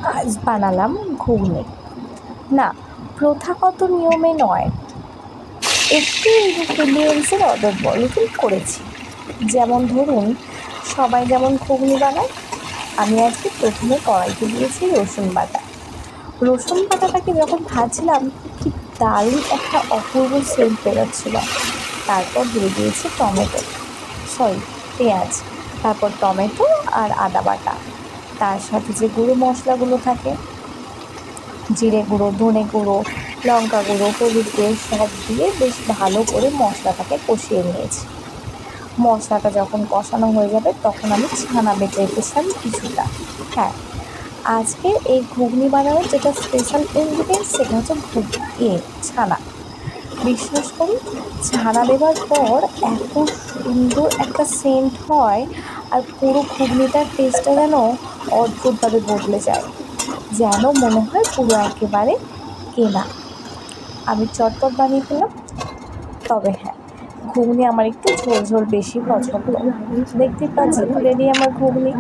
আজ বানালাম ঘুগনি। না, প্রথাগত নিয়মে নয়, একটু ইনগ্রিডিয়েন্টসের অদলবদল করেছি। যেমন ধরুন, সবাই যেমন ঘুগনি বানায়, আমি আজকে প্রথমে কড়াইতে দিয়েছি রসুন বাটা। রসুন বাটাটাকে যখন ভাজছিলাম, কি দারুণ একটা অপূর্ব সেন্ট বেরোচ্ছিল। তারপর দিয়ে দিয়েছি পেঁয়াজ, তারপর টমেটো আর আদা বাটা। তার সাথে যে গুঁড়ো মশলাগুলো থাকে, জিরে গুঁড়ো, ধনে গুঁড়ো, লঙ্কা গুঁড়ো, হলুদ গুঁড়ো সব দিয়ে বেশ ভালো করে মশলাটাকে কষিয়ে নিয়েছি। মশলাটা যখন কষানো হয়ে যাবে তখন আমি ছানা বেটে রেখেছিলাম কিছুটা। হ্যাঁ, আজকের এই ঘুগনি বানানোর যেটা স্পেশাল ইনগ্রিডিয়েন্টস সেটা হচ্ছে ছানা। বিশ্বাস করুন, ছানা দেওয়ার পর এত সুন্দর একটা সেন্ট হয়, আর পুরো ঘুগনিটার টেস্টটা যেন অদ্ভুতভাবে বদলে যায়, যেন মনে হয় পুরো একেবারে কেনা। আমি চটপট বানিয়ে ফেললাম। তবে হ্যাঁ, ঘুগনি আমার একটু ঝোল ঝোল বেশি পছন্দ। দেখতেই পাচ্ছেন রেডি আমার ঘুগনি।